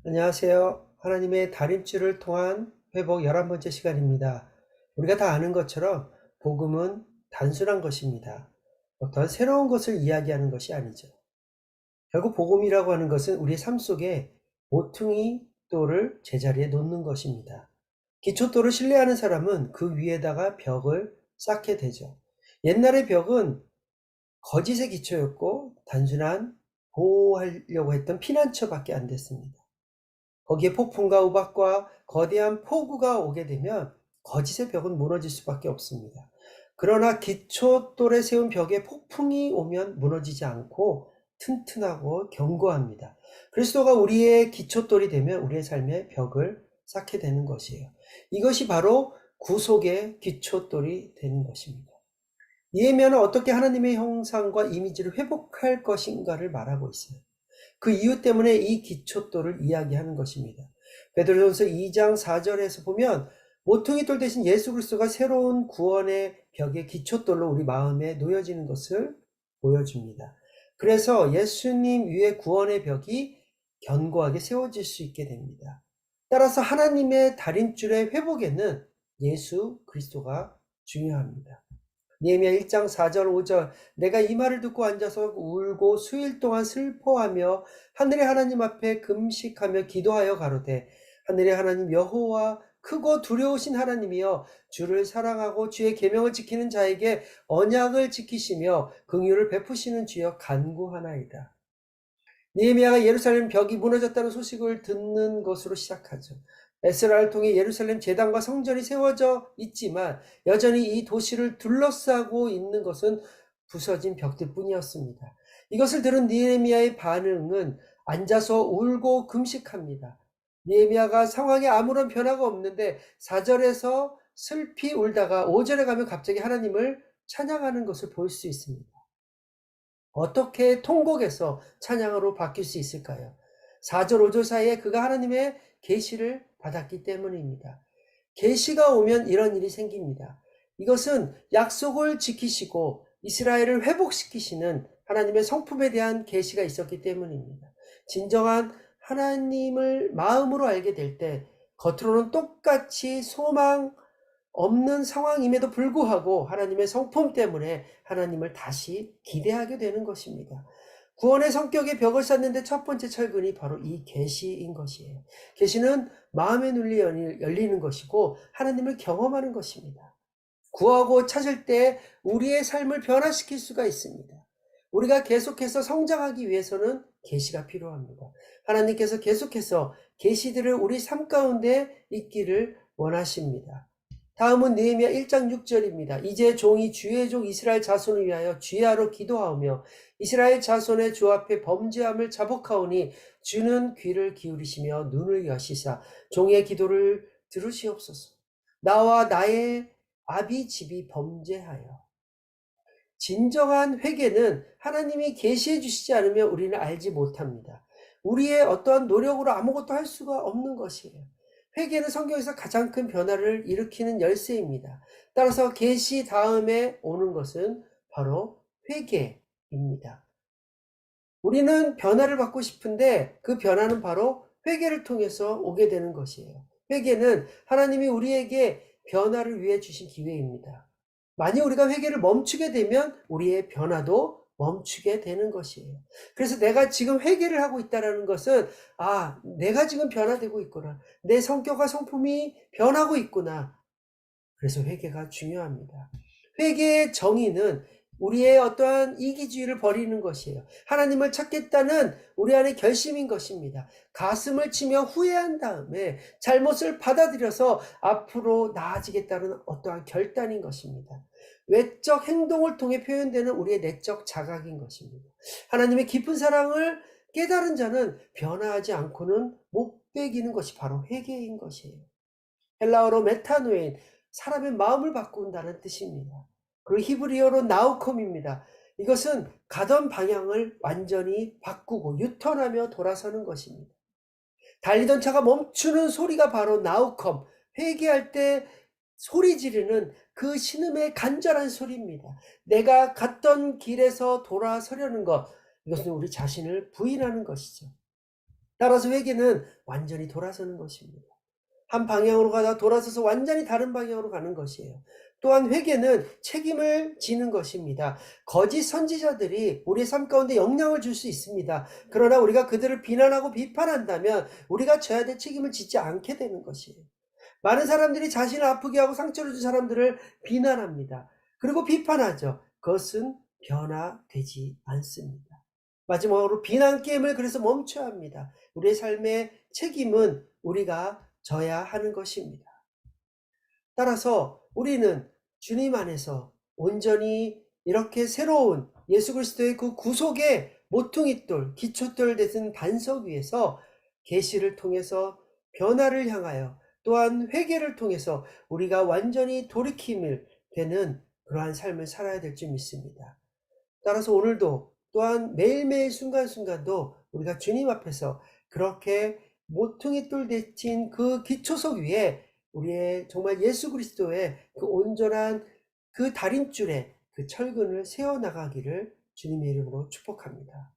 안녕하세요. 하나님의 다림줄을 통한 회복 11번째 시간입니다. 우리가 다 아는 것처럼 복음은 단순한 것입니다. 어떤 새로운 것을 이야기하는 것이 아니죠. 결국 복음이라고 하는 것은 우리의 삶 속에 모퉁이 돌을 제자리에 놓는 것입니다. 기초돌을 신뢰하는 사람은 그 위에다가 벽을 쌓게 되죠. 옛날의 벽은 거짓의 기초였고 단순한 보호하려고 했던 피난처밖에 안 됐습니다. 거기에 폭풍과 우박과 거대한 폭우가 오게 되면 거짓의 벽은 무너질 수밖에 없습니다. 그러나 기초돌에 세운 벽에 폭풍이 오면 무너지지 않고 튼튼하고 견고합니다. 그리스도가 우리의 기초돌이 되면 우리의 삶의 벽을 쌓게 되는 것이에요. 이것이 바로 구속의 기초돌이 되는 것입니다. 니에미야는 어떻게 하나님의 형상과 이미지를 회복할 것인가를 말하고 있어요. 그 이유 때문에 이 기초돌을 이야기하는 것입니다. 베드로전서 2장 4절에서 보면 모퉁이 돌 대신 예수 그리스도가 새로운 구원의 벽의 기초돌로 우리 마음에 놓여지는 것을 보여줍니다. 그래서 예수님 위에 구원의 벽이 견고하게 세워질 수 있게 됩니다. 따라서 하나님의 다림줄의 회복에는 예수 그리스도가 중요합니다. 니에미야 1장 4절 5절 내가 이 말을 듣고 앉아서 울고 수일 동안 슬퍼하며 하늘의 하나님 앞에 금식하며 기도하여 가로되 하늘의 하나님 여호와 크고 두려우신 하나님이여 주를 사랑하고 주의 계명을 지키는 자에게 언약을 지키시며 긍휼을 베푸시는 주여 간구하나이다. 느헤미야가 예루살렘 벽이 무너졌다는 소식을 듣는 것으로 시작하죠. 에스라를 통해 예루살렘 제단과 성전이 세워져 있지만 여전히 이 도시를 둘러싸고 있는 것은 부서진 벽들뿐이었습니다. 이것을 들은 느헤미야의 반응은 앉아서 울고 금식합니다. 느헤미야가 상황에 아무런 변화가 없는데 4절에서 슬피 울다가 5절에 가면 갑자기 하나님을 찬양하는 것을 볼 수 있습니다. 어떻게 통곡에서 찬양으로 바뀔 수 있을까요? 4절 5절 사이에 그가 하나님의 계시를 받았기 때문입니다. 계시가 오면 이런 일이 생깁니다. 이것은 약속을 지키시고 이스라엘을 회복시키시는 하나님의 성품에 대한 계시가 있었기 때문입니다. 진정한 하나님을 마음으로 알게 될 때 겉으로는 똑같이 소망 없는 상황임에도 불구하고 하나님의 성품 때문에 하나님을 다시 기대하게 되는 것입니다. 구원의 성격의 벽을 쌓는데 첫 번째 철근이 바로 이 계시인 것이에요. 계시는 마음의 눈이 열리는 것이고 하나님을 경험하는 것입니다. 구하고 찾을 때 우리의 삶을 변화시킬 수가 있습니다. 우리가 계속해서 성장하기 위해서는 계시가 필요합니다. 하나님께서 계속해서 계시들을 우리 삶 가운데 있기를 원하십니다. 다음은 느헤미야 1장 6절입니다. 이제 종이 주의 종 이스라엘 자손을 위하여 주야로 기도하오며 이스라엘 자손의 주 앞에 범죄함을 자복하오니 주는 귀를 기울이시며 눈을 여시사 종의 기도를 들으시옵소서. 나와 나의 아비 집이 범죄하여. 진정한 회개는 하나님이 계시해 주시지 않으면 우리는 알지 못합니다. 우리의 어떠한 노력으로 아무것도 할 수가 없는 것이에요. 회개는 성경에서 가장 큰 변화를 일으키는 열쇠입니다. 따라서 계시 다음에 오는 것은 바로 회개입니다. 우리는 변화를 받고 싶은데 그 변화는 바로 회개를 통해서 오게 되는 것이에요. 회개는 하나님이 우리에게 변화를 위해 주신 기회입니다. 만약 우리가 회개를 멈추게 되면 우리의 변화도 멈추게 되는 것이에요. 그래서 내가 지금 회개를 하고 있다는 것은 내가 지금 변화되고 있구나. 내 성격과 성품이 변하고 있구나. 그래서 회개가 중요합니다. 회개의 정의는 우리의 어떠한 이기주의를 버리는 것이에요. 하나님을 찾겠다는 우리 안의 결심인 것입니다. 가슴을 치며 후회한 다음에 잘못을 받아들여서 앞으로 나아지겠다는 어떠한 결단인 것입니다. 외적 행동을 통해 표현되는 우리의 내적 자각인 것입니다. 하나님의 깊은 사랑을 깨달은 자는 변화하지 않고는 못 배기는 것이 바로 회개인 것이에요. 헬라어로 메타노인, 사람의 마음을 바꾼다는 뜻입니다. 그리고 히브리어로 나우컴입니다. 이것은 가던 방향을 완전히 바꾸고 유턴하며 돌아서는 것입니다. 달리던 차가 멈추는 소리가 바로 나우컴, 회개할 때 소리 지르는 그 신음의 간절한 소리입니다. 내가 갔던 길에서 돌아서려는 것, 이것은 우리 자신을 부인하는 것이죠. 따라서 회개는 완전히 돌아서는 것입니다. 한 방향으로 가다 돌아서서 완전히 다른 방향으로 가는 것이에요. 또한 회개는 책임을 지는 것입니다. 거짓 선지자들이 우리의 삶 가운데 영향을 줄 수 있습니다. 그러나 우리가 그들을 비난하고 비판한다면 우리가 져야 될 책임을 지지 않게 되는 것이에요. 많은 사람들이 자신을 아프게 하고 상처를 준 사람들을 비난합니다. 그리고 비판하죠. 그것은 변화되지 않습니다. 마지막으로 비난 게임을 그래서 멈춰야 합니다. 우리의 삶의 책임은 우리가 져야 하는 것입니다. 따라서 우리는 주님 안에서 온전히 이렇게 새로운 예수 그리스도의 그 구속의 모퉁이돌, 기초돌 되는 반석 위에서 계시를 통해서 변화를 향하여 또한 회개를 통해서 우리가 완전히 돌이킴을 되는 그러한 삶을 살아야 될 줄 믿습니다. 따라서 오늘도 또한 매일매일 순간순간도 우리가 주님 앞에서 그렇게 모퉁이돌 대친 그 기초석 위에 우리의 정말 예수 그리스도의 그 온전한 그 다림줄에 그 철근을 세워나가기를 주님의 이름으로 축복합니다.